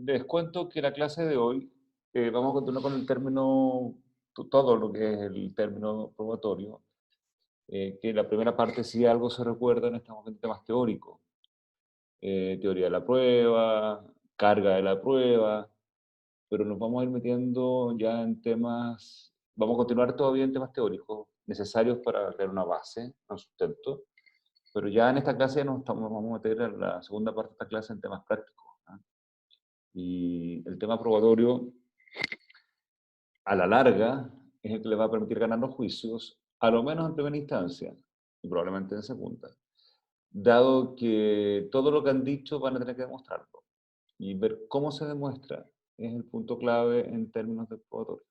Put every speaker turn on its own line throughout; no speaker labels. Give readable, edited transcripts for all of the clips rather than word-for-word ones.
les cuento que la clase de hoy vamos a continuar con el término, todo lo que es el término probatorio, que la primera parte si algo se recuerda en estamos en temas teóricos, teoría de la prueba, carga de la prueba, pero nos vamos a ir metiendo ya en temas, vamos a continuar todavía en temas teóricos necesarios para crear una base, un sustento, pero ya en esta clase vamos a meter en la segunda parte de esta clase en temas prácticos. ¿Ah? Y el tema probatorio, a la larga, es el que le va a permitir ganar los juicios, a lo menos en primera instancia, y probablemente en segunda, dado que todo lo que han dicho van a tener que demostrarlo. Y ver cómo se demuestra es el punto clave en términos de probatorios.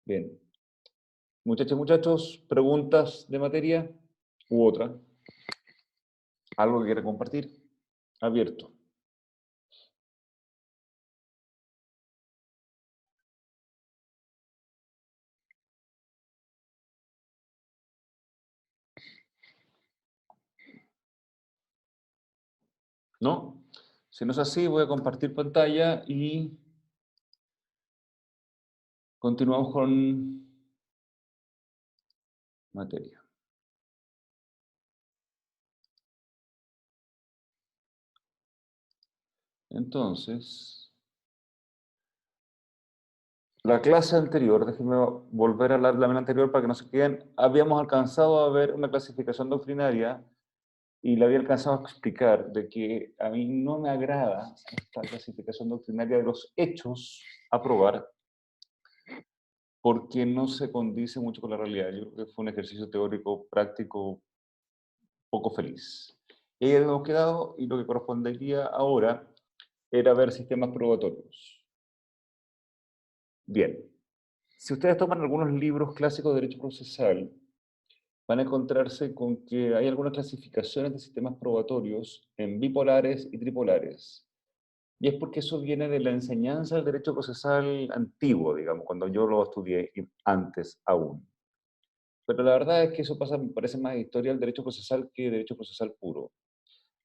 Bien. Muchachos, muchachos, preguntas de materia u otra. ¿Algo que quiera compartir? Abierto. ¿No? Si no es así, voy a compartir pantalla y continuamos con materia. Entonces, la clase anterior, déjenme volver a la lámina anterior para que no se queden, habíamos alcanzado a ver una clasificación doctrinaria y le había alcanzado a explicar de que a mí no me agrada esta clasificación doctrinaria de los hechos a probar porque no se condice mucho con la realidad. Yo creo que fue un ejercicio teórico práctico poco feliz. Y ahí hemos quedado y lo que correspondería ahora era ver sistemas probatorios. Bien, si ustedes toman algunos libros clásicos de derecho procesal, van a encontrarse con que hay algunas clasificaciones de sistemas probatorios en bipolares y tripolares. Y es porque eso viene de la enseñanza del derecho procesal antiguo, digamos, cuando yo lo estudié antes aún. Pero la verdad es que eso pasa, me parece más historia del derecho procesal que derecho procesal puro.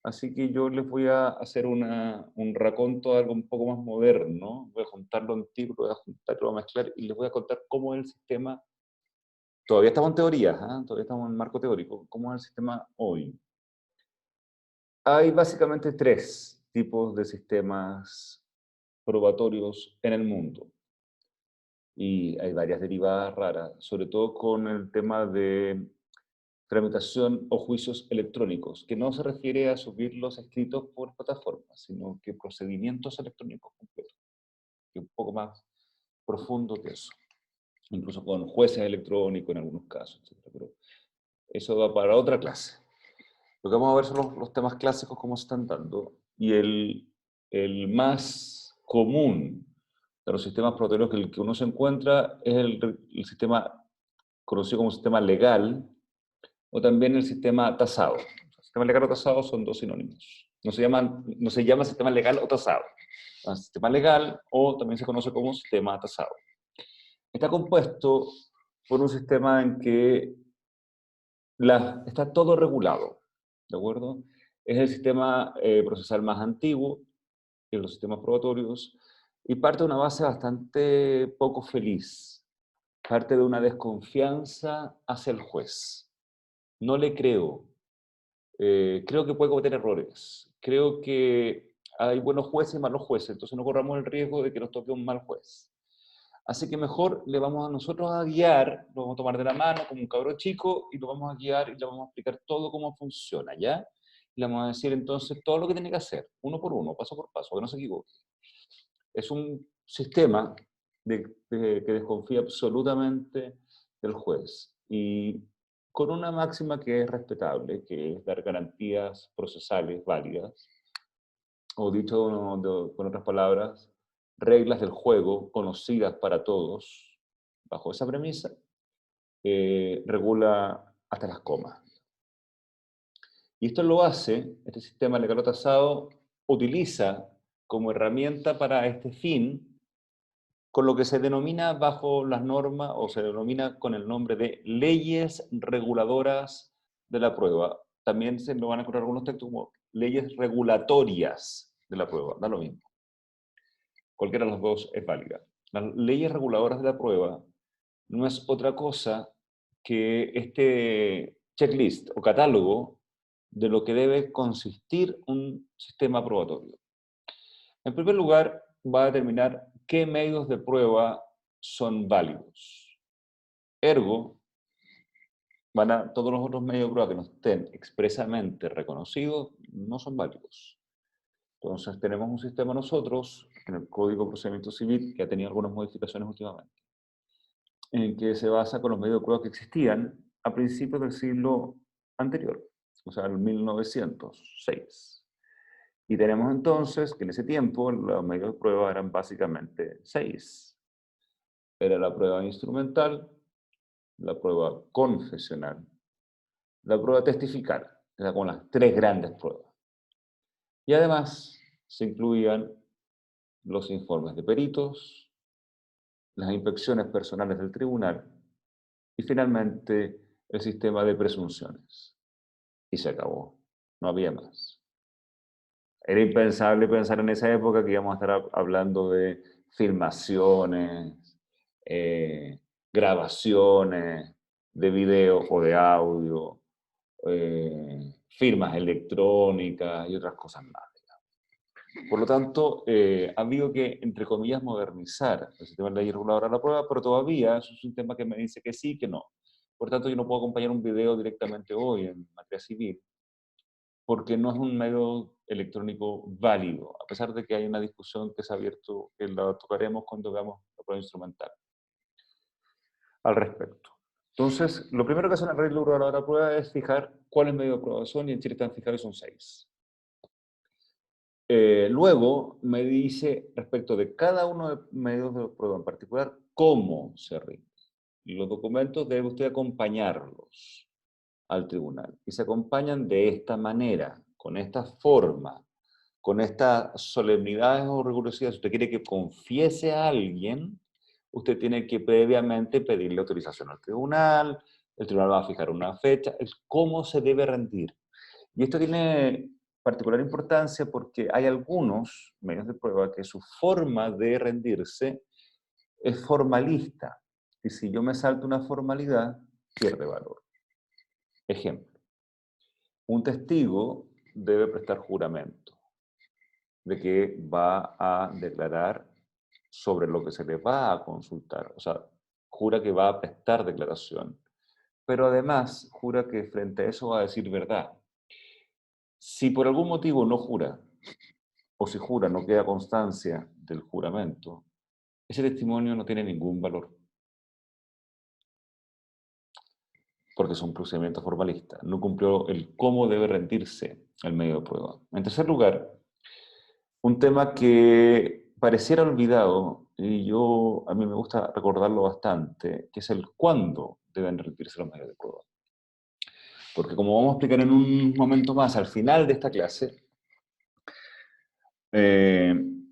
Así que yo les voy a hacer un raconto de algo un poco más moderno. Voy a juntar lo antiguo, lo voy a juntar, lo voy a mezclar y les voy a contar cómo es el sistema. Todavía estamos en teorías, ¿eh? Todavía estamos en marco teórico. ¿Cómo es el sistema hoy? Hay básicamente tres tipos de sistemas probatorios en el mundo. Y hay varias derivadas raras, sobre todo con el tema de tramitación o juicios electrónicos, que no se refiere a subir los escritos por plataformas, sino que procedimientos electrónicos completos, que es un poco más profundo que eso, incluso con jueces electrónicos en algunos casos, etc. Pero eso va para otra clase. Lo que vamos a ver son los temas clásicos, cómo se están dando, y el más común de los sistemas probatorios que el que uno se encuentra es el sistema conocido como sistema legal, o también el sistema tasado. El sistema legal o tasado son dos sinónimos. No se llama sistema legal o tasado. El sistema legal o también se conoce como sistema tasado. Está compuesto por un sistema en que está todo regulado, ¿de acuerdo? Es el sistema procesal más antiguo que los sistemas probatorios y parte de una base bastante poco feliz. Parte de una desconfianza hacia el juez. No le creo. Creo que puede cometer errores. Creo que hay buenos jueces y malos jueces, entonces no corramos el riesgo de que nos toque un mal juez. Así que mejor le vamos a nosotros a guiar, lo vamos a tomar de la mano como un cabro chico y lo vamos a guiar y le vamos a explicar todo cómo funciona, ¿ya? Y le vamos a decir entonces todo lo que tiene que hacer, uno por uno, paso por paso, que no se equivoque. Es un sistema que desconfía absolutamente del juez y con una máxima que es respetable, que es dar garantías procesales válidas, o dicho con otras palabras, reglas del juego conocidas para todos, bajo esa premisa, regula hasta las comas. Y esto lo hace, este sistema legal o tasado utiliza como herramienta para este fin, con lo que se denomina bajo las normas, o se denomina con el nombre de leyes reguladoras de la prueba. También se lo van a encontrar algunos textos como leyes regulatorias de la prueba, da lo mismo. Cualquiera de los dos es válida. Las leyes reguladoras de la prueba no es otra cosa que este checklist o catálogo de lo que debe consistir un sistema probatorio. En primer lugar, va a determinar qué medios de prueba son válidos. Ergo, todos los otros medios de prueba que no estén expresamente reconocidos no son válidos. Entonces tenemos un sistema nosotros, en el Código de Procedimiento Civil, que ha tenido algunas modificaciones últimamente, en que se basa con los medios de prueba que existían a principios del siglo anterior, o sea, en 1906. Y tenemos entonces que en ese tiempo los medios de prueba eran básicamente 6. Era la prueba instrumental, la prueba confesional, la prueba testifical, era con las 3 grandes pruebas. Y además se incluían los informes de peritos, las inspecciones personales del tribunal y finalmente el sistema de presunciones. Y se acabó, no había más. Era impensable pensar en esa época que íbamos a estar hablando de filmaciones, grabaciones de video o de audio, firmas electrónicas y otras cosas más. Por lo tanto, ha habido que, entre comillas, modernizar el sistema de ley reguladora de la prueba, pero todavía eso es un tema que me dice que sí, que no. Por tanto, yo no puedo acompañar un video directamente hoy en materia civil, porque no es un medio electrónico válido, a pesar de que hay una discusión que se ha abierto, que la tocaremos cuando veamos la prueba instrumental al respecto. Entonces, lo primero que hace una ley reguladora de la prueba es fijar cuáles medios de prueba son, y en Chile están fijados y son 6. Luego me dice respecto de cada uno de los medios de prueba en particular, cómo se rinde. Y los documentos debe usted acompañarlos al tribunal. Y se acompañan de esta manera, con esta forma, con estas solemnidades o rigurosidades. Si usted quiere que confiese a alguien, usted tiene que previamente pedirle autorización al tribunal, el tribunal va a fijar una fecha, es cómo se debe rendir. Y esto tiene particular importancia porque hay algunos medios de prueba que su forma de rendirse es formalista. Y si yo me salto una formalidad, pierde valor. Ejemplo, un testigo debe prestar juramento de que va a declarar sobre lo que se le va a consultar. O sea, jura que va a prestar declaración, pero además jura que frente a eso va a decir verdad. Si por algún motivo no jura, o si jura no queda constancia del juramento, ese testimonio no tiene ningún valor, porque es un procedimiento formalista. No cumplió el cómo debe rendirse el medio de prueba. En tercer lugar, un tema que pareciera olvidado, y a mí me gusta recordarlo bastante, que es el cuándo deben rendirse los medios de prueba. Porque como vamos a explicar en un momento más, al final de esta clase,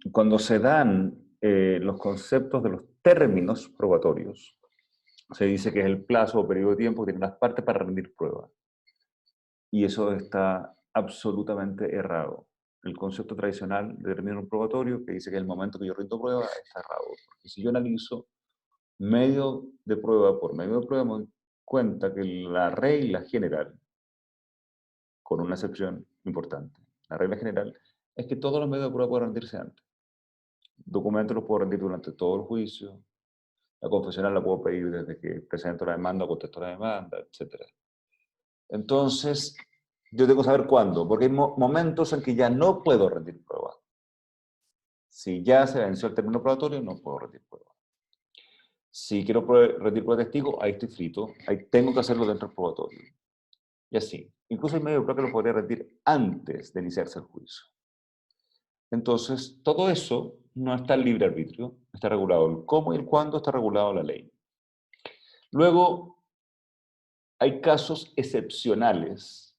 cuando se dan los conceptos de los términos probatorios, se dice que es el plazo o periodo de tiempo que tienen las partes para rendir prueba. Y eso está absolutamente errado. El concepto tradicional de término probatorio, que dice que es el momento que yo rindo prueba, está errado. Porque si yo analizo medio de prueba por medio de prueba, me doy cuenta que la regla general, con una excepción importante, la regla general es que todos los medios de prueba pueden rendirse antes. Documentos los puedo rendir durante todo el juicio, la confesional la puedo pedir desde que presento la demanda o contesto la demanda, etc. Entonces, yo tengo que saber cuándo, porque hay momentos en que ya no puedo rendir prueba. Si ya se venció el término probatorio, no puedo rendir prueba. Si quiero rendir prueba de testigo, ahí estoy frito, ahí tengo que hacerlo dentro del probatorio. Y así. Incluso el medio de prueba que lo podría rendir antes de iniciarse el juicio. Entonces, todo eso no está en libre arbitrio, está regulado el cómo y el cuándo, está regulado en la ley. Luego, hay casos excepcionales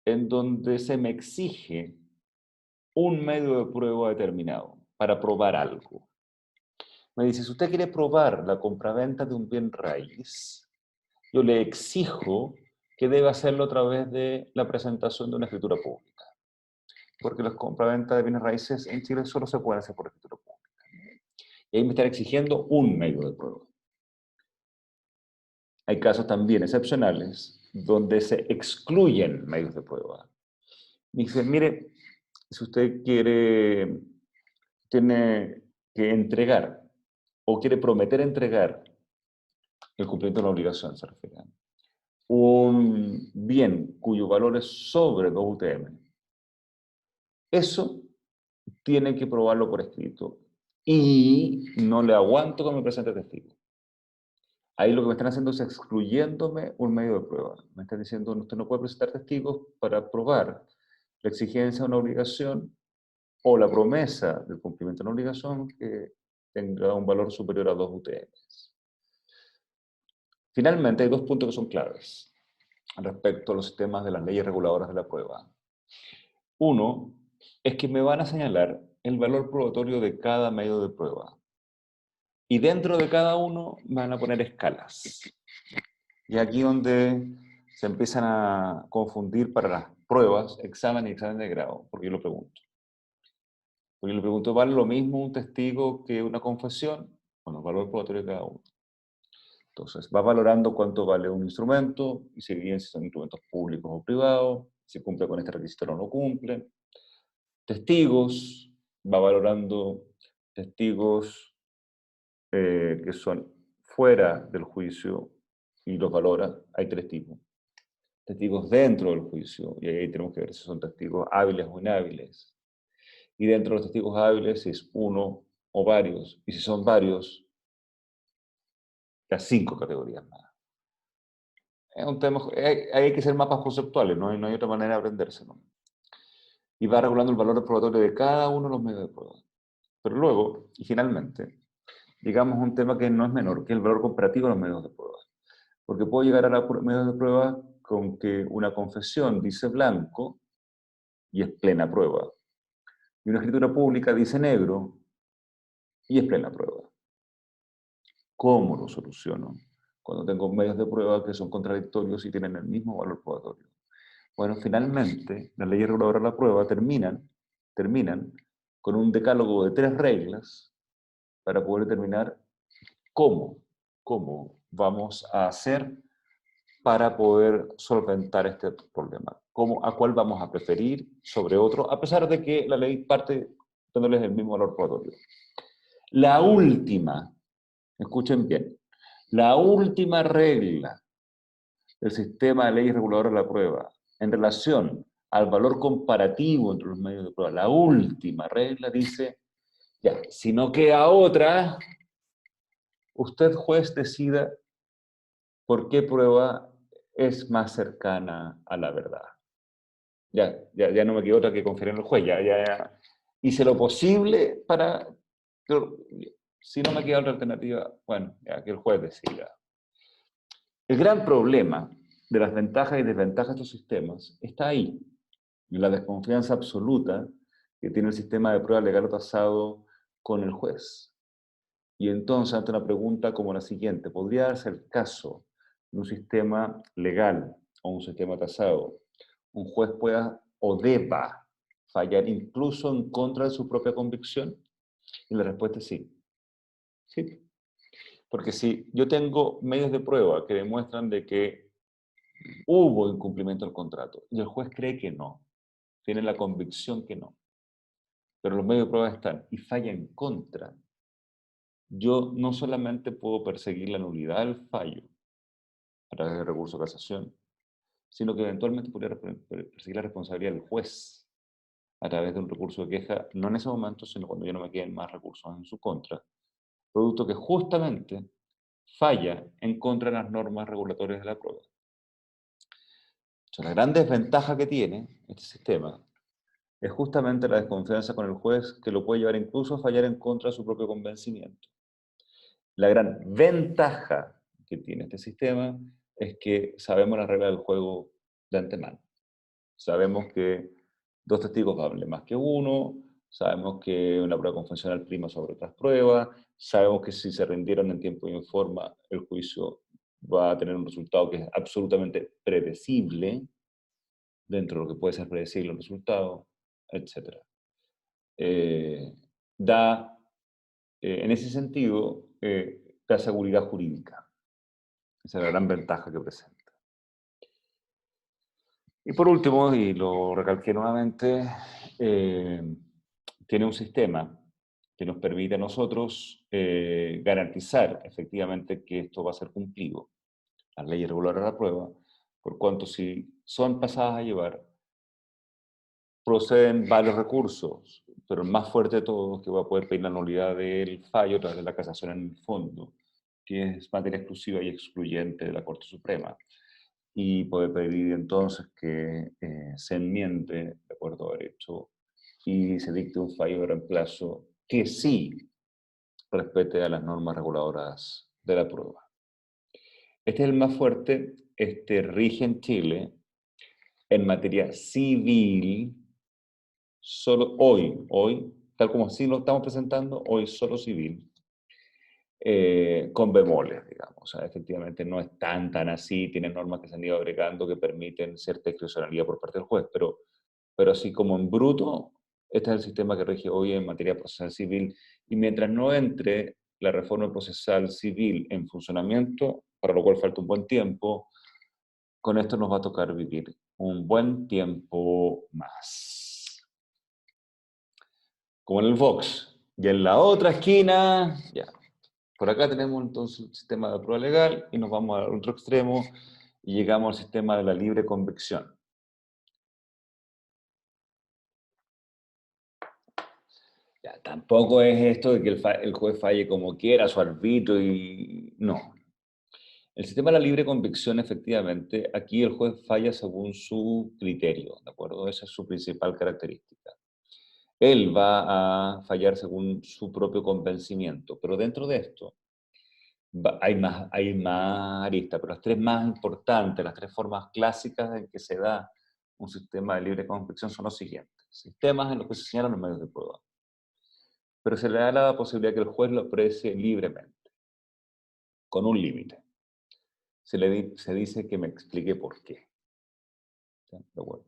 en donde se me exige un medio de prueba determinado para probar algo. Me dice, si usted quiere probar la compraventa de un bien raíz, yo le exijo que debe hacerlo a través de la presentación de una escritura pública. Porque las compraventas de bienes raíces en Chile solo se pueden hacer por escritura pública. Y ahí me están exigiendo un medio de prueba. Hay casos también excepcionales donde se excluyen medios de prueba. Me dicen, mire, si usted tiene que entregar o quiere prometer entregar el cumplimiento de la obligación, se refiere, un bien cuyo valor es sobre 2 UTM, eso tiene que probarlo por escrito. Y no le aguanto que me presente testigo. Ahí lo que me están haciendo es excluyéndome un medio de prueba. Me están diciendo, usted no puede presentar testigos para probar la exigencia de una obligación o la promesa del cumplimiento de una obligación que tenga un valor superior a 2 UTM. Finalmente, hay dos puntos que son claves respecto a los sistemas de las leyes reguladoras de la prueba. Uno, es que me van a señalar el valor probatorio de cada medio de prueba. Y dentro de cada uno me van a poner escalas. Y aquí donde se empiezan a confundir para las pruebas, examen y examen de grado, porque yo lo pregunto. Porque yo le pregunto, ¿vale lo mismo un testigo que una confesión? Bueno, el valor probatorio de cada uno. Entonces, va valorando cuánto vale un instrumento, y si bien si son instrumentos públicos o privados, si cumple con este requisito o no cumple. Testigos, va valorando testigos que son fuera del juicio y los valora. Hay tres tipos. Testigos dentro del juicio, y ahí tenemos que ver si son testigos hábiles o inhábiles. Y dentro de los testigos hábiles, si es uno o varios, y si son varios, las 5 categorías más. Es un tema, hay que hacer mapas conceptuales, no hay otra manera de aprendérselo. Y va regulando el valor probatorio de cada uno de los medios de prueba. Pero luego, y finalmente, digamos un tema que no es menor, que es el valor comparativo de los medios de prueba. Porque puedo llegar a los medios de prueba con que una confesión dice blanco y es plena prueba. Y una escritura pública dice negro y es plena prueba. ¿Cómo lo soluciono? Cuando tengo medios de prueba que son contradictorios y tienen el mismo valor probatorio. Bueno, finalmente, las leyes reguladoras de la prueba terminan con un decálogo de 3 reglas para poder determinar cómo vamos a hacer para poder solventar este problema. ¿A cuál vamos a preferir sobre otro? A pesar de que la ley parte dándoles el mismo valor probatorio. La última, escuchen bien, la última regla del sistema de leyes reguladoras de la prueba en relación al valor comparativo entre los medios de prueba, la última regla dice, ya, si no queda otra, usted juez decida por qué prueba es más cercana a la verdad. Ya no me queda otra que confiar en el juez, ya hice lo posible para, si no me queda otra alternativa, bueno, ya que el juez decida. El gran problema de las ventajas y desventajas de estos sistemas está ahí, en la desconfianza absoluta que tiene el sistema de prueba legal o tasado con el juez. Y entonces, ante una pregunta como la siguiente, ¿podría darse el caso de un sistema legal o un sistema tasado, un juez pueda o deba fallar incluso en contra de su propia convicción? Y la respuesta es sí. Sí. Porque si yo tengo medios de prueba que demuestran de que hubo incumplimiento del contrato y el juez cree que no, tiene la convicción que no, pero los medios de prueba están y falla en contra, yo no solamente puedo perseguir la nulidad del fallo a través del recurso de casación, sino que eventualmente podría perseguir la responsabilidad del juez a través de un recurso de queja, no en ese momento, sino cuando ya no me queden más recursos en su contra, producto que justamente falla en contra de las normas regulatorias de la prueba. Entonces, la gran desventaja que tiene este sistema es justamente la desconfianza con el juez, que lo puede llevar incluso a fallar en contra de su propio convencimiento. La gran ventaja que tiene este sistema es que sabemos las reglas del juego de antemano. Sabemos que 2 testigos valen más que uno, sabemos que una prueba confesional prima sobre otras pruebas, sabemos que si se rindieron en tiempo y en forma, el juicio va a tener un resultado que es absolutamente predecible, dentro de lo que puede ser predecible el resultado, etc. Da En ese sentido, da seguridad jurídica. Esa es la gran ventaja que presenta. Y por último, y lo recalqué nuevamente, eh, tiene un sistema que nos permite a nosotros garantizar efectivamente que esto va a ser cumplido, las leyes reguladoras de la prueba, por cuanto si son pasadas a llevar, proceden varios recursos, pero el más fuerte de todos, que va a poder pedir la nulidad del fallo a través de la casación en el fondo, que es materia exclusiva y excluyente de la Corte Suprema, y poder pedir entonces que se enmiende de acuerdo a derecho y se dicte un fallo de reemplazo que sí respete a las normas reguladoras de la prueba. Este es el más fuerte, este rige en Chile en materia civil, solo hoy, tal como así lo estamos presentando, hoy solo civil, con bemoles, digamos. O sea, efectivamente no es tan así, tiene normas que se han ido agregando que permiten cierta discrecionalidad por parte del juez, pero así como en bruto, este es el sistema que rige hoy en materia procesal civil, y mientras no entre la reforma procesal civil en funcionamiento, para lo cual falta un buen tiempo, con esto nos va a tocar vivir un buen tiempo más. Como en el Vox. Y en la otra esquina, ya, por acá tenemos entonces el sistema de prueba legal y nos vamos al otro extremo y llegamos al sistema de la libre convicción. Ya, tampoco es esto de que el juez falle como quiera, su arbitrio y... No. El sistema de la libre convicción, efectivamente, aquí el juez falla según su criterio, ¿de acuerdo? Esa es su principal característica. Él va a fallar según su propio convencimiento, pero dentro de esto hay más aristas, pero las tres más importantes, las tres formas clásicas en que se da un sistema de libre convicción son los siguientes. Sistemas en los que se señalan los medios de prueba, pero se le da la posibilidad que el juez lo aprecie libremente, con un límite. Se dice que me explique por qué. ¿Sí? De acuerdo.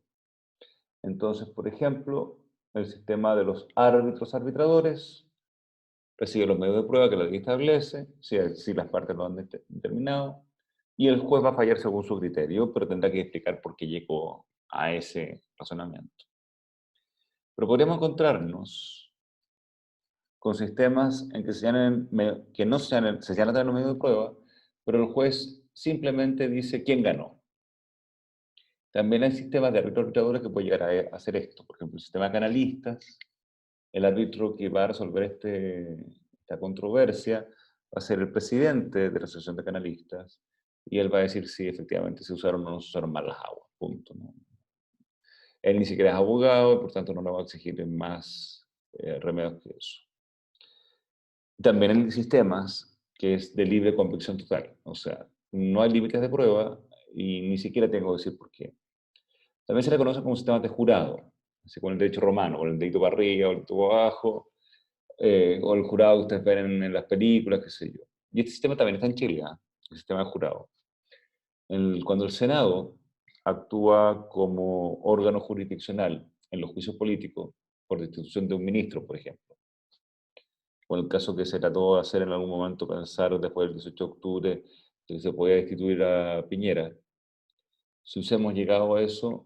Entonces, por ejemplo, el sistema de los árbitros arbitradores recibe los medios de prueba que la ley establece, si las partes lo han determinado, y el juez va a fallar según su criterio, pero tendrá que explicar por qué llegó a ese razonamiento. Pero podríamos encontrarnos con sistemas en que, que no se señalan los medios de prueba, pero el juez simplemente dice quién ganó. También hay sistemas de árbitros arbitradores que pueden llegar a hacer esto. Por ejemplo, el sistema de canalistas, el árbitro que va a resolver esta controversia va a ser el presidente de la Asociación de Canalistas y él va a decir si efectivamente se usaron o no se usaron mal las aguas, punto, ¿no? Él ni siquiera es abogado y por tanto no le va a exigir más remedios que eso. También hay sistemas que es de libre convicción total, o sea, no hay límites de prueba y ni siquiera tengo que decir por qué. También se le conoce como sistemas de jurado, así con el derecho romano, con el dedito para arriba o el dedito para abajo, o el jurado que ustedes ven en las películas, qué sé yo. Y este sistema también está en Chile, ¿eh? El sistema de jurado. Cuando el Senado actúa como órgano jurisdiccional en los juicios políticos, por destitución de un ministro, por ejemplo, o en el caso que se trató de hacer en algún momento, pensar después del 18 de octubre, que se podía destituir a Piñera, si hubiésemos llegado a eso,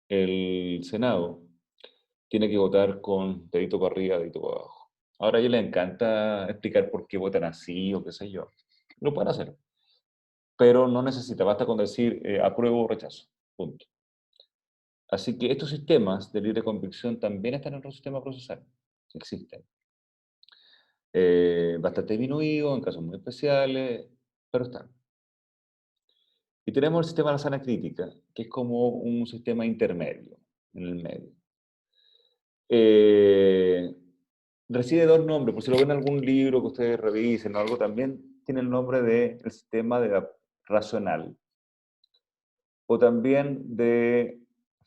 el Senado tiene que votar con dedito para arriba, dedito para abajo. Ahora a ellos les encanta explicar por qué votan así o qué sé yo. Lo pueden hacer, pero no necesita, basta con decir apruebo o rechazo. Punto. Así que estos sistemas de libre convicción también están en nuestro sistema procesal. Existen. Bastante disminuidos, en casos muy especiales, pero están. Y tenemos el sistema de la sana crítica, que es como un sistema intermedio, en el medio. Eh, Recibe dos nombres, por si lo ven en algún libro que ustedes revisen o algo, también tiene el nombre del sistema de la racional, o también de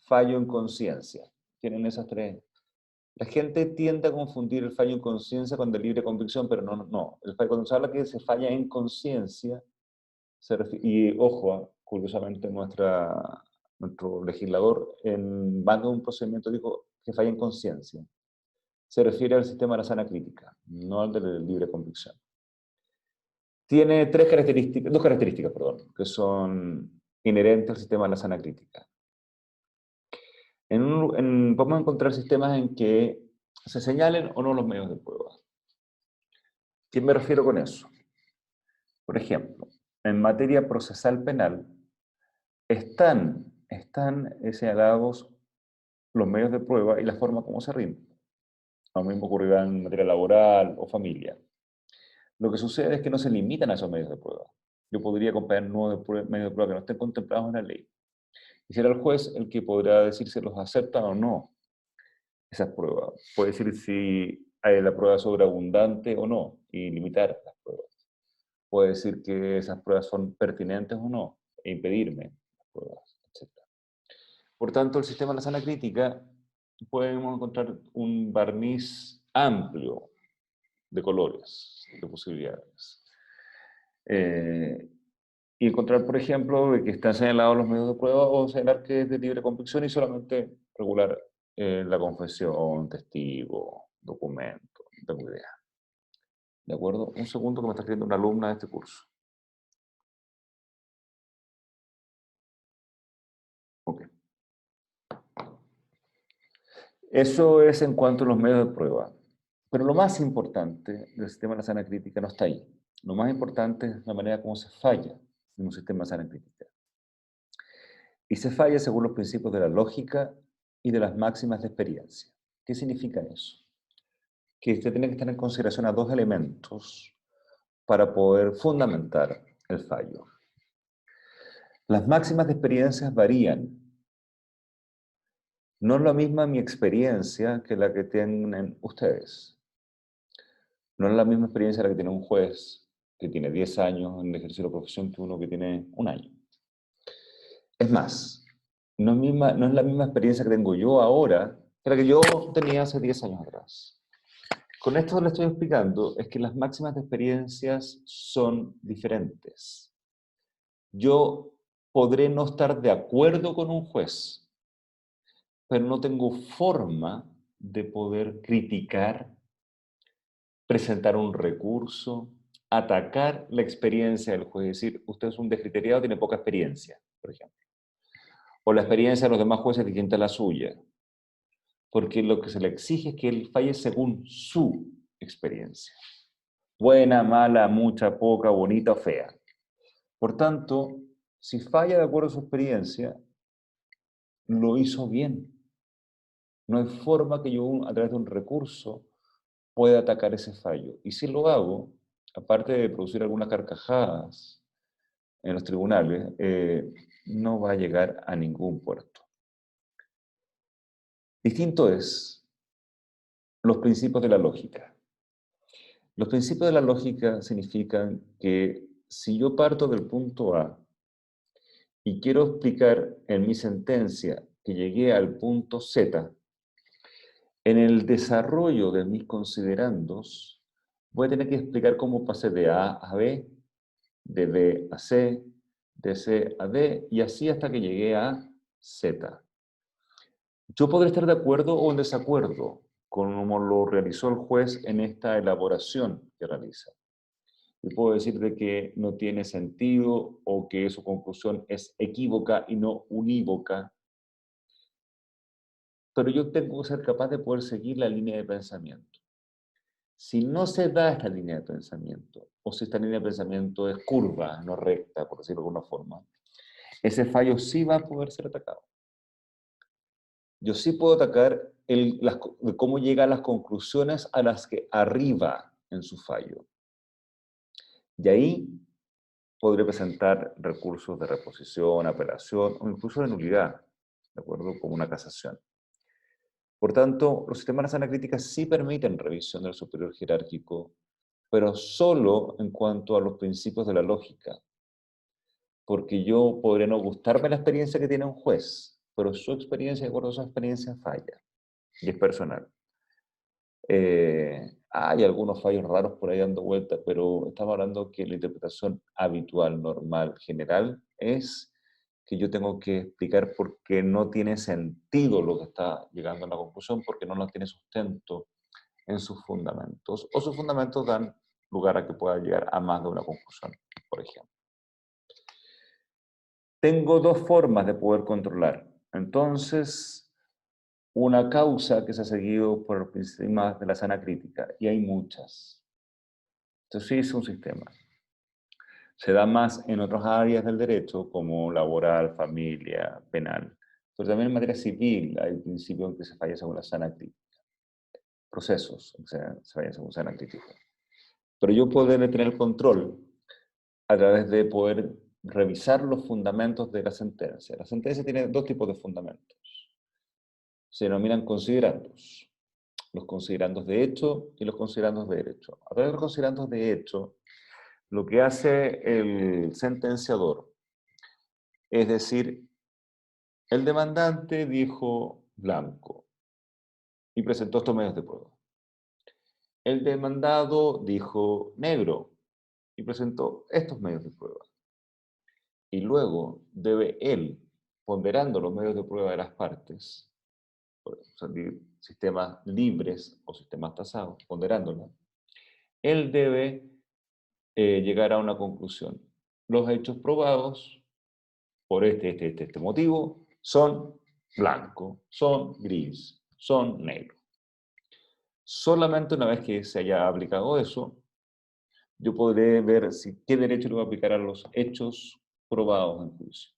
fallo en conciencia. Tienen esas tres. La gente tiende a confundir el fallo en conciencia con el libre convicción, pero no. Cuando se habla que se falla en conciencia, y ojo, curiosamente nuestro legislador en base a un procedimiento dijo que falla en conciencia. se refiere al sistema de la sana crítica, no al de la libre convicción. Tiene dos características, perdón, que son inherentes al sistema de la sana crítica. Podemos encontrar sistemas en que se señalen o no los medios de prueba. ¿Qué me refiero con eso? Por ejemplo, en materia procesal penal están señalados los medios de prueba y la forma como se rinden. Lo mismo ocurrirá en materia laboral o familia. Lo que sucede es que no se limitan a esos medios de prueba. Yo podría acompañar nuevos medios de prueba que no estén contemplados en la ley. Y será el juez el que podrá decir si los acepta o no esas pruebas. Puede decir si la prueba es sobreabundante o no y limitar las pruebas. Puede decir que esas pruebas son pertinentes o no e impedirme las pruebas, etc. Por tanto, el sistema de la sana crítica podemos encontrar un barniz amplio de colores, de posibilidades. Y encontrar, por ejemplo, de que están señalados los medios de prueba o señalar que es de libre convicción y solamente regular la confesión, testigo, documento, no tengo idea. ¿De acuerdo? Un segundo que me está escribiendo una alumna de este curso. Ok. Eso es en cuanto a los medios de prueba. Pero lo más importante del sistema de la sana crítica no está ahí. Lo más importante es la manera como se falla en un sistema de sana crítica. Y se falla según los principios de la lógica y de las máximas de experiencia. ¿Qué significa eso? Que usted tiene que tener en consideración a dos elementos para poder fundamentar el fallo. Las máximas de experiencias varían. No es la misma mi experiencia que la que tienen ustedes. No es la misma experiencia la que tiene un juez que tiene 10 años en el ejercicio de la profesión que uno que tiene un año. Es más, no es la misma experiencia que tengo yo ahora que la que yo tenía hace 10 años atrás. Con esto le estoy explicando es que las máximas de experiencias son diferentes. Yo podré no estar de acuerdo con un juez, pero no tengo forma de poder criticar, presentar un recurso, atacar la experiencia del juez. Es decir, usted es un descriteriado, tiene poca experiencia, por ejemplo. O la experiencia de los demás jueces es distinta a la suya. Porque lo que se le exige es que él falle según su experiencia. Buena, mala, mucha, poca, bonita o fea. Por tanto, si falla de acuerdo a su experiencia, lo hizo bien. No hay forma que yo, a través de un recurso, pueda atacar ese fallo. Y si lo hago, aparte de producir algunas carcajadas en los tribunales, no va a llegar a ningún puerto. Distinto es los principios de la lógica. Los principios de la lógica significan que si yo parto del punto A y quiero explicar en mi sentencia que llegué al punto Z, en el desarrollo de mis considerandos voy a tener que explicar cómo pasé de A a B, de B a C, de C a D, y así hasta que llegué a Z. Yo podré estar de acuerdo o en desacuerdo con cómo lo realizó el juez en esta elaboración que realiza. Y puedo decir de que no tiene sentido o que su conclusión es equívoca y no unívoca, pero yo tengo que ser capaz de poder seguir la línea de pensamiento. Si no se da esta línea de pensamiento, o si esta línea de pensamiento es curva, no recta, por decirlo de alguna forma, ese fallo sí va a poder ser atacado. Yo sí puedo atacar cómo llega a las conclusiones a las que arriba en su fallo. Y ahí podré presentar recursos de reposición, apelación o incluso de nulidad, ¿de acuerdo? Como una casación. Por tanto, los sistemas de sana crítica sí permiten revisión del superior jerárquico, pero solo en cuanto a los principios de la lógica. Porque yo podré no gustarme la experiencia que tiene un juez, pero su experiencia, de acuerdo a su experiencia, falla. Y es personal. Hay algunos fallos raros por ahí dando vueltas, pero estamos hablando que la interpretación habitual, normal, general, es que yo tengo que explicar por qué no tiene sentido lo que está llegando a la conclusión, porque no tiene sustento en sus fundamentos, o sus fundamentos dan lugar a que pueda llegar a más de una conclusión, por ejemplo. Tengo dos formas de poder controlar. Entonces, una causa que se ha seguido por los sistemas de la sana crítica, y hay muchas. Entonces, sí es un sistema. Se da más en otras áreas del derecho, como laboral, familia, penal. Pero también en materia civil hay principios en que se falla según la sana crítica. Procesos en que se fallan según sana crítica. Pero yo puedo tener el control a través de poder revisar los fundamentos de la sentencia. La sentencia tiene dos tipos de fundamentos. Se denominan considerandos. Los considerandos de hecho y los considerandos de derecho. A través de los considerandos de hecho, lo que hace el sentenciador es decir, el demandante dijo blanco y presentó estos medios de prueba. El demandado dijo negro y presentó estos medios de prueba. Y luego debe él, ponderando los medios de prueba de las partes, o sea, sistemas libres o sistemas tasados, ponderándolos, él debe llegar a una conclusión. Los hechos probados por este motivo son blanco, son gris, son negro. Solamente una vez que se haya aplicado eso, yo podré ver qué derecho le voy a aplicar a los hechos probados en juicio.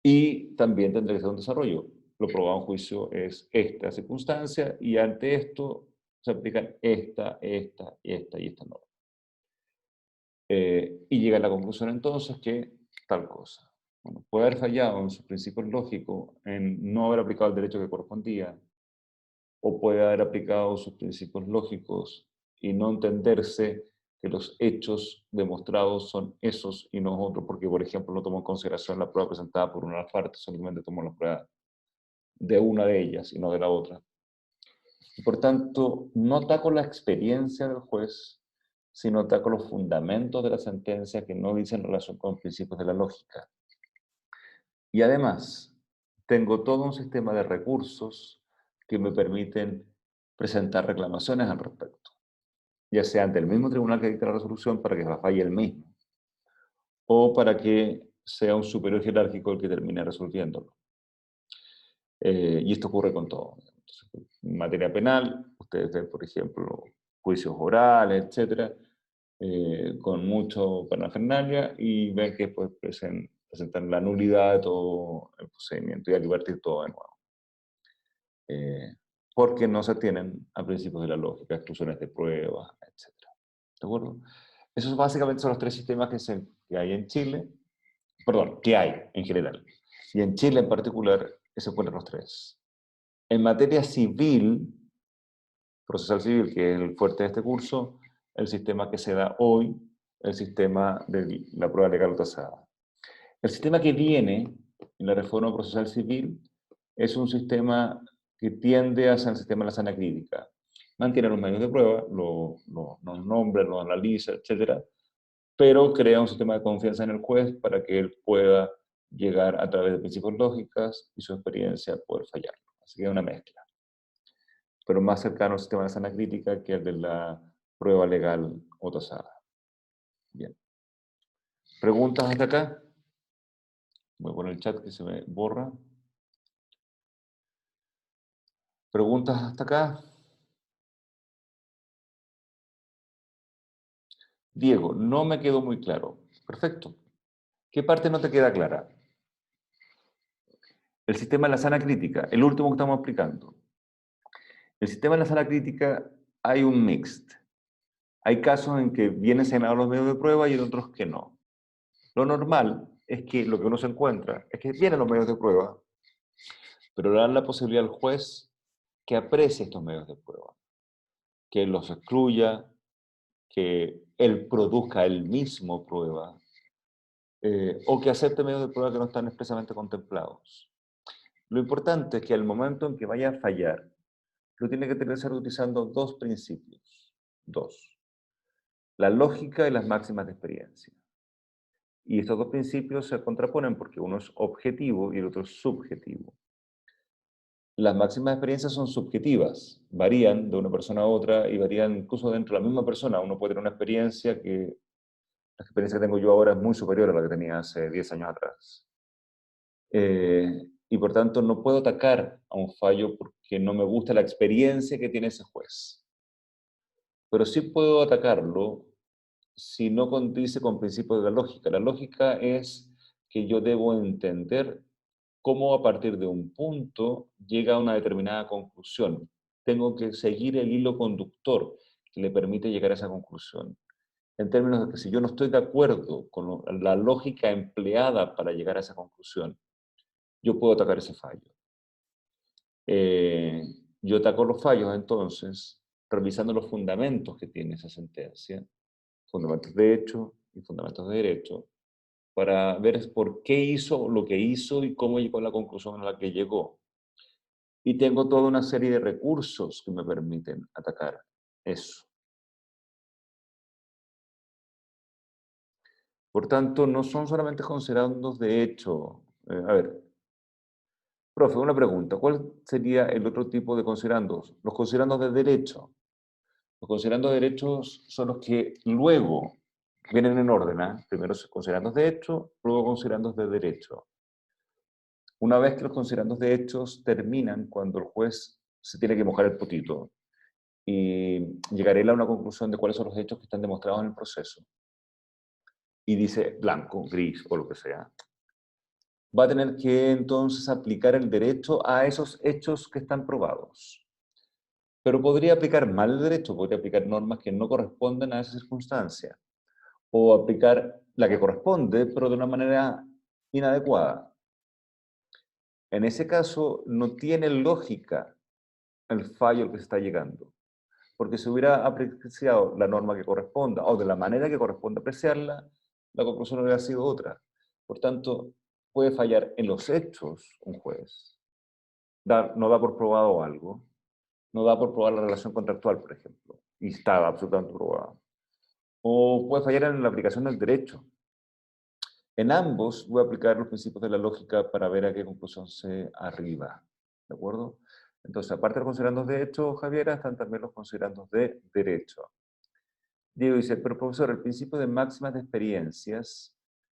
Y también tendré que hacer un desarrollo. Lo probado en juicio es esta circunstancia y ante esto se aplican esta y esta norma. Y llega a la conclusión entonces que tal cosa. Bueno, puede haber fallado en sus principios lógicos, en no haber aplicado el derecho que correspondía, o puede haber aplicado sus principios lógicos y no entenderse que los hechos demostrados son esos y no otros, porque, por ejemplo, no tomó en consideración la prueba presentada por una de las partes, solamente tomó la prueba de una de ellas y no de la otra. Y por tanto, no ataco la experiencia del juez, sino ataco los fundamentos de la sentencia que no dicen relación con los principios de la lógica. Y además, tengo todo un sistema de recursos que me permiten presentar reclamaciones al respecto, ya sea ante el mismo tribunal que dicta la resolución para que la falle el mismo, o para que sea un superior jerárquico el que termine resolviéndolo. Y esto ocurre con todo. Entonces, en materia penal, ustedes ven, por ejemplo, juicios orales, etcétera, con mucho parafernalia, y ven que después presentan la nulidad de todo el procedimiento y hay que partir todo de nuevo. Porque no se atienen a principios de la lógica, exclusiones de pruebas, etcétera. ¿De acuerdo? Esos básicamente son los tres sistemas que hay en Chile, perdón, que hay en general. Y en Chile en particular se encuentran los tres. En materia civil, procesal civil, que es el fuerte de este curso, el sistema que se da hoy, el sistema de la prueba legal o tasada. El sistema que viene en la reforma procesal civil es un sistema que tiende hacia el sistema de la sana crítica. Mantiene los medios de prueba, los nombra, los analiza, etc. Pero crea un sistema de confianza en el juez para que él pueda llegar a través de principios lógicos y su experiencia a poder fallarlo. Así que es una mezcla. Pero más cercano al sistema de sana crítica que el de la prueba legal o tasada. Bien. ¿Preguntas hasta acá? Voy a poner el chat que se me borra. ¿Preguntas hasta acá? Diego, no me quedó muy claro. Perfecto. ¿Qué parte no te queda clara? El sistema de la sana crítica, el último que estamos explicando. El sistema de la sala crítica hay un mixed. Hay casos en que vienen señalados los medios de prueba y en otros que no. Lo normal es que lo que uno se encuentra es que vienen los medios de prueba, pero le dan la posibilidad al juez que aprecie estos medios de prueba, que los excluya, que él produzca él mismo prueba, o que acepte medios de prueba que no están expresamente contemplados. Lo importante es que al momento en que vaya a fallar, lo tiene que tener utilizando dos principios. Dos. La lógica y las máximas de experiencia. Y estos dos principios se contraponen porque uno es objetivo y el otro es subjetivo. Las máximas experiencias son subjetivas, varían de una persona a otra y varían incluso dentro de la misma persona. Uno puede tener una experiencia que, la experiencia que tengo yo ahora es muy superior a la que tenía hace 10 años atrás. Y por tanto no puedo atacar a un fallo porque no me gusta la experiencia que tiene ese juez. Pero sí puedo atacarlo si no condice con principios de la lógica. La lógica es que yo debo entender cómo a partir de un punto llega a una determinada conclusión. Tengo que seguir el hilo conductor que le permite llegar a esa conclusión. En términos de que si yo no estoy de acuerdo con la lógica empleada para llegar a esa conclusión, yo puedo atacar ese fallo. Eh, yo ataco los fallos entonces, revisando los fundamentos que tiene esa sentencia, fundamentos de hecho y fundamentos de derecho, para ver por qué hizo lo que hizo y cómo llegó a la conclusión a la que llegó. Y tengo toda una serie de recursos que me permiten atacar eso. Por tanto, no son solamente considerandos de hecho. A ver, profe, una pregunta. ¿Cuál sería el otro tipo de considerandos? Los considerandos de derecho. Los considerandos de derechos son los que luego vienen en orden. Primero considerandos de hecho, luego considerandos de derecho. Una vez que los considerandos de hechos terminan, cuando el juez se tiene que mojar el potito y llegaré a una conclusión de cuáles son los hechos que están demostrados en el proceso, y dice blanco, gris o lo que sea, va a tener que entonces aplicar el derecho a esos hechos que están probados. Pero podría aplicar mal el derecho, podría aplicar normas que no corresponden a esa circunstancia, o aplicar la que corresponde, pero de una manera inadecuada. En ese caso, no tiene lógica el fallo al que se está llegando, porque si hubiera apreciado la norma que corresponda, o de la manera que corresponde apreciarla, la conclusión hubiera sido otra. Por tanto, puede fallar en los hechos un juez. No da por probado algo, no da por probar la relación contractual, por ejemplo, y está absolutamente probado. O puede fallar en la aplicación del derecho. En ambos voy a aplicar los principios de la lógica para ver a qué conclusión se arriba. ¿De acuerdo? Entonces, aparte de los considerandos de hecho, Javiera, están también los considerandos de derecho. Diego dice, pero profesor, el principio de máximas de experiencias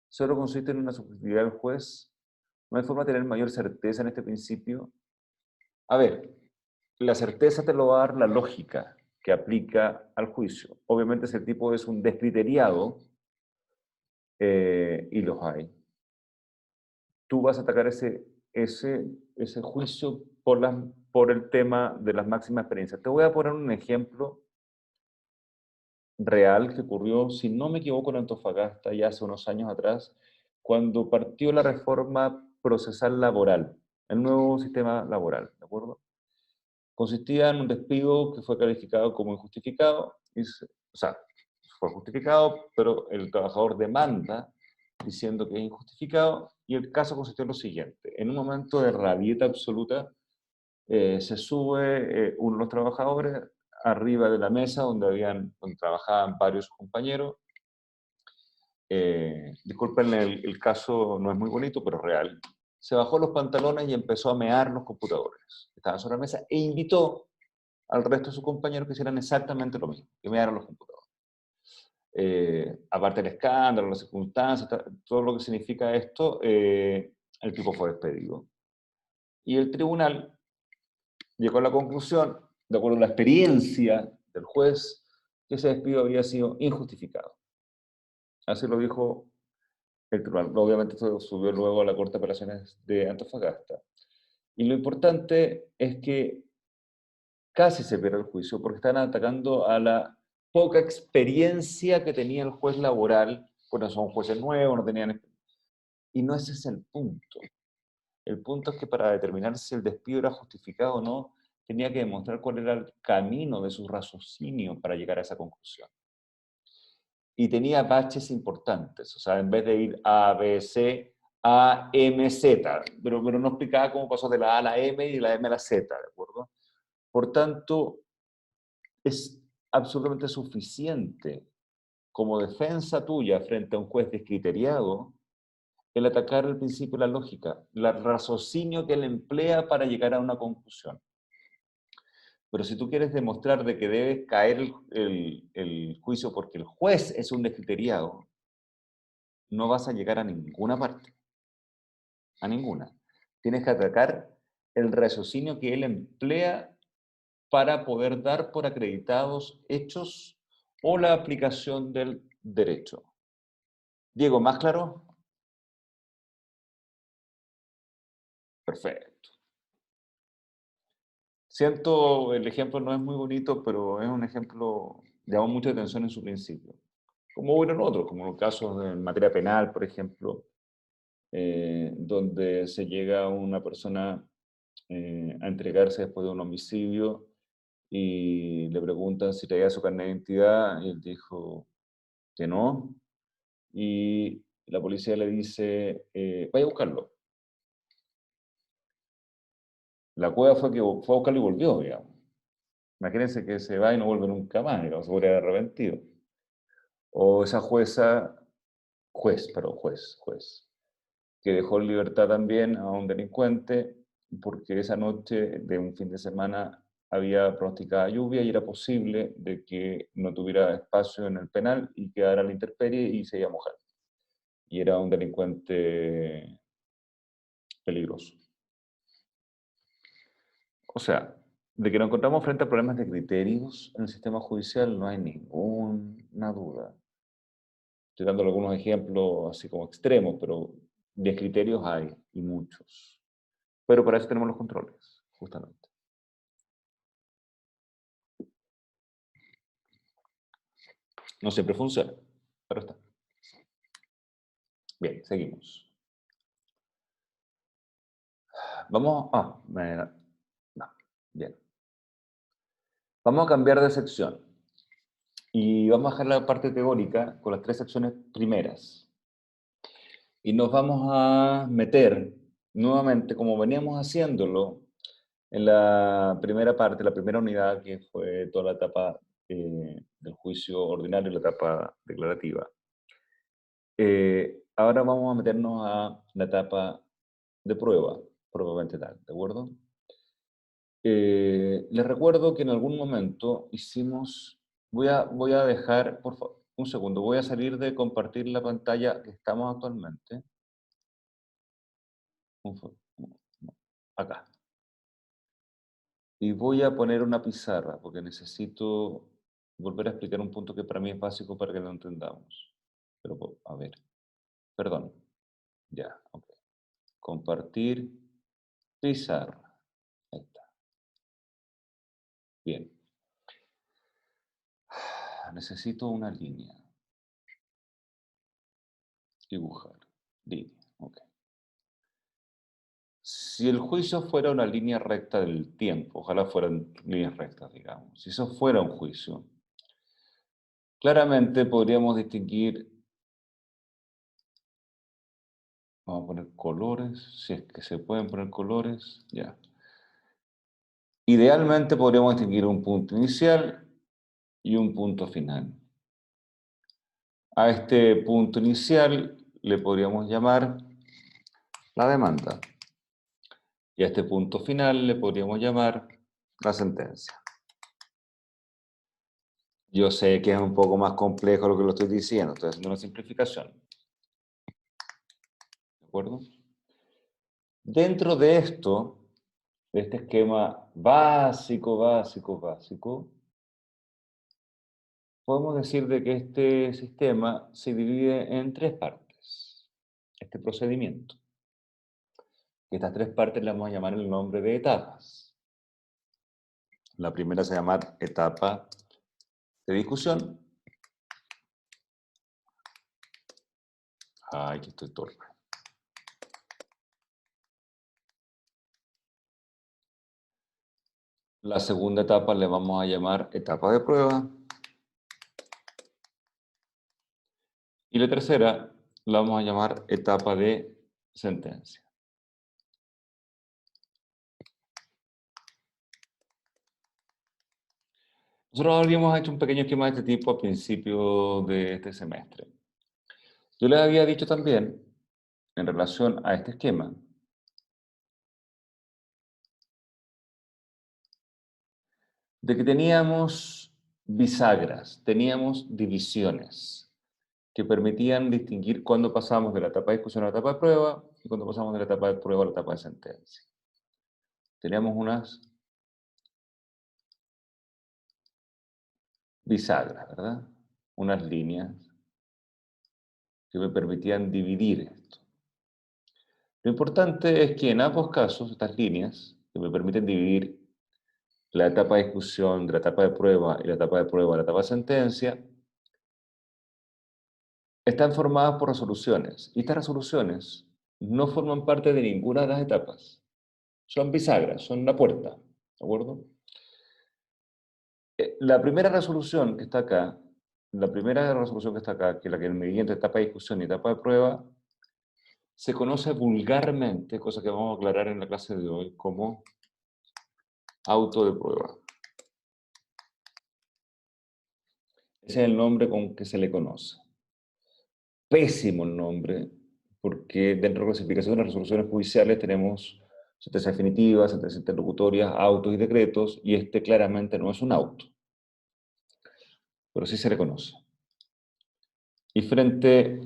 solo consiste en una subjetividad del juez. ¿No hay forma de tener mayor certeza en este principio? A ver, la certeza te lo va a dar la lógica que aplica al juicio. Obviamente, si el tipo es un descriteriado, y los hay, tú vas a atacar ese juicio por el tema de las máximas experiencias. Te voy a poner un ejemplo real que ocurrió, si no me equivoco, en Antofagasta, ya hace unos años atrás, cuando partió la reforma procesal laboral, el nuevo sistema laboral, ¿de acuerdo? Consistía en un despido que fue calificado como injustificado, o sea, fue justificado, pero el trabajador demanda diciendo que es injustificado, y el caso consistió en lo siguiente. En un momento de rabieta absoluta, se sube uno de los trabajadores arriba de la mesa donde trabajaban varios compañeros. Disculpen, el caso no es muy bonito, pero real. Se bajó los pantalones y empezó a mear los computadores que estaban sobre la mesa, e invitó al resto de sus compañeros que hicieran exactamente lo mismo, que mearan los computadores. Aparte del escándalo, las circunstancias, todo lo que significa esto, el tipo fue despedido. Y el tribunal llegó a la conclusión, de acuerdo a la experiencia del juez, que ese despido había sido injustificado. Así lo dijo el tribunal. Obviamente esto subió luego a la Corte de Apelaciones de Antofagasta. Y lo importante es que casi se pierde el juicio porque están atacando a la poca experiencia que tenía el juez laboral, bueno, son jueces nuevos, no tenían... Y no ese es el punto. El punto es que para determinar si el despido era justificado o no, tenía que demostrar cuál era el camino de su raciocinio para llegar a esa conclusión. Y tenía baches importantes, o sea, en vez de ir A, B, C, A, M, Z, pero no explicaba cómo pasó de la A a la M y de la M a la Z, ¿de acuerdo? Por tanto, es absolutamente suficiente como defensa tuya frente a un juez descriteriado el atacar el principio de la lógica, el raciocinio que él emplea para llegar a una conclusión. Pero si tú quieres demostrar de que debe caer el juicio porque el juez es un descriteriado, no vas a llegar a ninguna parte, a ninguna. Tienes que atacar el raciocinio que él emplea para poder dar por acreditados hechos o la aplicación del derecho. Diego, ¿más claro? Perfecto. Siento, el ejemplo no es muy bonito, pero es un ejemplo, llamó mucha atención en su principio. Como hubieron otros, como los casos en materia penal, por ejemplo, donde se llega a una persona a entregarse después de un homicidio y le preguntan si traía su carnet de identidad y él dijo que no. Y la policía le dice, vaya a buscarlo. La cueva fue que fue a buscarlo y volvió, digamos. Imagínense que se va y no vuelve nunca más, digamos, se hubiera arrepentido. O esa juez, que dejó en libertad también a un delincuente porque esa noche de un fin de semana había pronosticada lluvia y era posible de que no tuviera espacio en el penal y quedara a la intemperie y se iba a mojar. Y era un delincuente peligroso. O sea, de que nos encontramos frente a problemas de criterios en el sistema judicial no hay ninguna duda. Estoy dando algunos ejemplos así como extremos, pero de criterios hay, y muchos. Pero para eso tenemos los controles, justamente. No siempre funciona, pero está. Bien, seguimos. Vamos, no, bien. Vamos a cambiar de sección y vamos a dejar la parte teórica con las tres secciones primeras. Y nos vamos a meter nuevamente, como veníamos haciéndolo, en la primera parte, la primera unidad, que fue toda la etapa del juicio ordinario, la etapa declarativa. Ahora vamos a meternos a la etapa de prueba, propiamente tal, ¿de acuerdo? Les recuerdo que en algún momento hicimos, voy a dejar, por favor, un segundo, voy a salir de compartir la pantalla que estamos actualmente. Acá. Y voy a poner una pizarra, porque necesito volver a explicar un punto que para mí es básico para que lo entendamos. Pero, a ver, perdón. Ya, ok. Compartir pizarra. Ahí está. Bien. Necesito una línea. Dibujar. Línea. Ok. Si el juicio fuera una línea recta del tiempo, ojalá fueran líneas rectas, digamos. Si eso fuera un juicio, claramente podríamos distinguir. Vamos a poner colores, si es que se pueden poner colores, ya. Idealmente podríamos distinguir un punto inicial y un punto final. A este punto inicial le podríamos llamar la demanda. Y a este punto final le podríamos llamar la sentencia. Yo sé que es un poco más complejo lo que lo estoy diciendo, estoy haciendo una simplificación. ¿De acuerdo? Dentro de esto, de este esquema básico, podemos decir de que este sistema se divide en tres partes, este procedimiento. Estas tres partes le vamos a llamar el nombre de etapas. La primera se llama etapa de discusión. Ay, que estoy torpe. La segunda etapa le vamos a llamar etapa de prueba. Y la tercera la vamos a llamar etapa de sentencia. Nosotros habíamos hecho un pequeño esquema de este tipo a principio de este semestre. Yo les había dicho también en relación a este esquema, de que teníamos bisagras, teníamos divisiones que permitían distinguir cuándo pasamos de la etapa de discusión a la etapa de prueba y cuándo pasamos de la etapa de prueba a la etapa de sentencia. Teníamos unas bisagras, ¿verdad? Unas líneas que me permitían dividir esto. Lo importante es que en ambos casos, estas líneas que me permiten dividir la etapa de discusión de la etapa de prueba y la etapa de prueba de la etapa de sentencia, están formadas por resoluciones. Y estas resoluciones no forman parte de ninguna de las etapas. Son bisagras, son una puerta. ¿De acuerdo? La primera resolución que está acá, que es la que me entre etapa de discusión y etapa de prueba, se conoce vulgarmente, cosa que vamos a aclarar en la clase de hoy, como auto de prueba. Ese es el nombre con que se le conoce. Pésimo el nombre, porque dentro de la clasificación de las resoluciones judiciales tenemos sentencias definitivas, sentencias interlocutorias, autos y decretos, y este claramente no es un auto, pero sí se le conoce. Y frente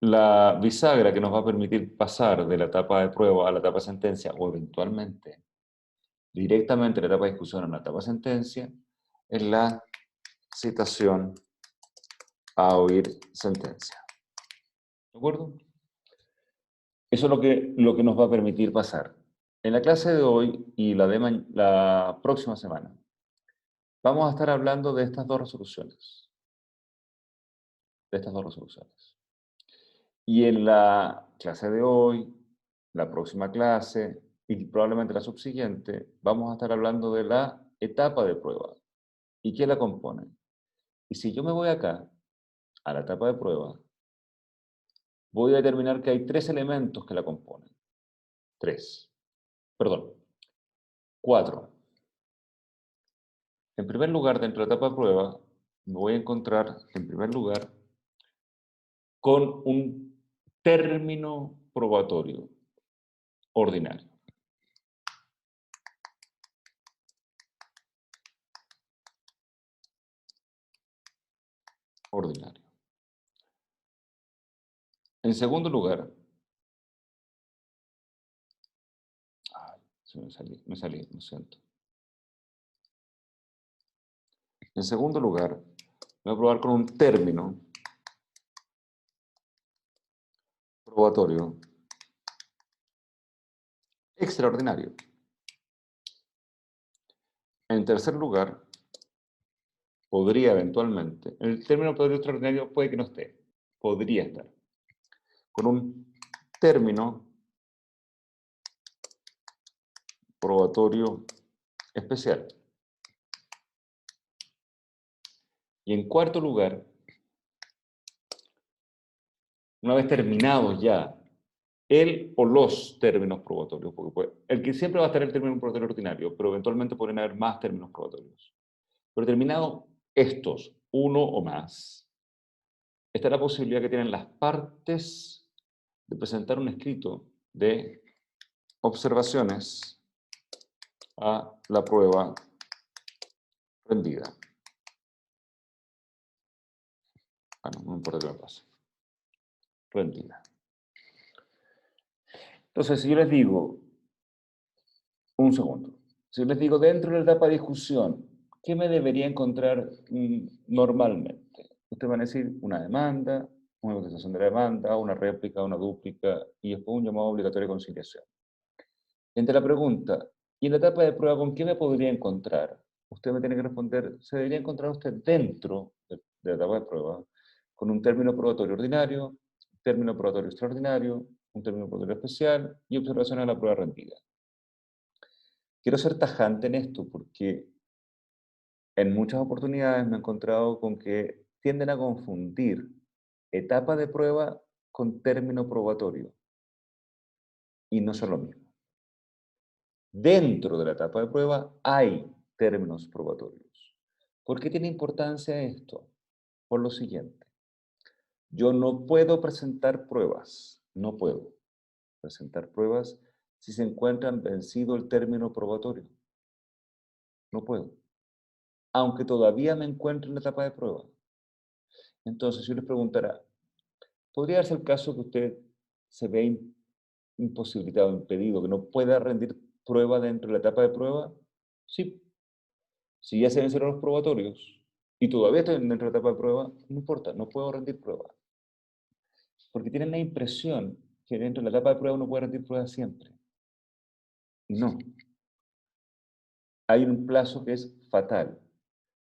la bisagra que nos va a permitir pasar de la etapa de prueba a la etapa de sentencia, o eventualmente directamente de la etapa de discusión a la etapa de sentencia, es la citación a oír sentencia. ¿De acuerdo? Eso es lo que nos va a permitir pasar. En la clase de hoy y la próxima semana, vamos a estar hablando de estas dos resoluciones. Y en la clase de hoy, la próxima clase y probablemente la subsiguiente, vamos a estar hablando de la etapa de prueba. ¿Y qué la compone? Y si yo me voy acá, a la etapa de prueba, voy a determinar que hay tres elementos que la componen. Cuatro. En primer lugar, dentro de la etapa de prueba, me voy a encontrar, en primer lugar, con un término probatorio ordinario. En segundo lugar, me salí, lo siento. En segundo lugar, voy a probar con un término probatorio extraordinario. En tercer lugar, podría eventualmente, el término probatorio extraordinario puede que no esté, podría estar, con un término probatorio especial. Y en cuarto lugar, una vez terminados ya el o los términos probatorios, porque el que siempre va a estar el término probatorio ordinario, pero eventualmente pueden haber más términos probatorios. Pero terminados estos, uno o más, está la posibilidad que tienen las partes de presentar un escrito de observaciones a la prueba rendida. No importa qué me pase. Rendida. Entonces, si yo les digo, un segundo, si yo les digo dentro de la etapa de discusión, ¿qué me debería encontrar normalmente? Ustedes van a decir una demanda, una contestación de la demanda, una réplica, una dúplica y después un llamado obligatorio de conciliación. Entre la pregunta, ¿y en la etapa de prueba con qué me podría encontrar? Usted me tiene que responder, se debería encontrar usted dentro de la etapa de prueba con un término probatorio ordinario, un término probatorio extraordinario, un término probatorio especial y observaciones a la prueba rendida. Quiero ser tajante en esto porque en muchas oportunidades me he encontrado con que tienden a confundir etapa de prueba con término probatorio y no son lo mismo. Dentro de la etapa de prueba hay términos probatorios. ¿Por qué tiene importancia esto? Por lo siguiente. Yo no puedo presentar pruebas No puedo presentar pruebas si se encuentran vencido el término probatorio. No puedo. Aunque todavía me encuentro en la etapa de prueba. Entonces, yo les preguntara, ¿podría darse el caso que usted se ve imposibilitado, impedido, que no pueda rendir prueba dentro de la etapa de prueba? Sí. Si ya se vencieron los probatorios y todavía estoy dentro de la etapa de prueba, no importa, no puedo rendir prueba. Porque tienen la impresión que dentro de la etapa de prueba uno puede rendir prueba siempre. No. Hay un plazo que es fatal.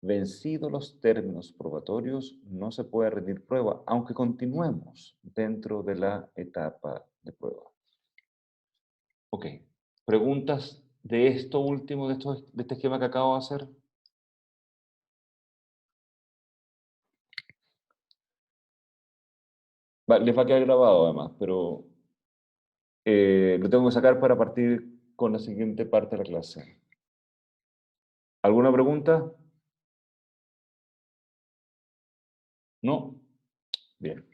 Vencidos los términos probatorios, no se puede rendir prueba, aunque continuemos dentro de la etapa de prueba. Ok. ¿Preguntas de esto último, de este esquema que acabo de hacer? Les va a quedar grabado además, pero lo tengo que sacar para partir con la siguiente parte de la clase. ¿Alguna pregunta? ¿No? Bien.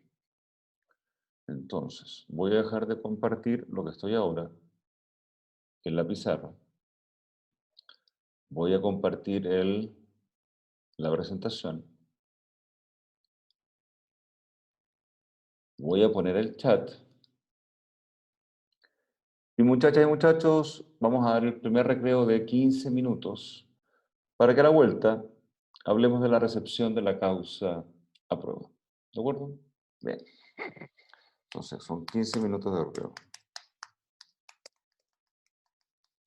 Entonces, voy a dejar de compartir lo que estoy ahora en la pizarra. Voy a compartir la presentación. Voy a poner el chat. Y muchachas y muchachos, vamos a dar el primer recreo de 15 minutos para que a la vuelta hablemos de la recepción de la causa a prueba. ¿De acuerdo? Bien. Entonces, son 15 minutos de recreo.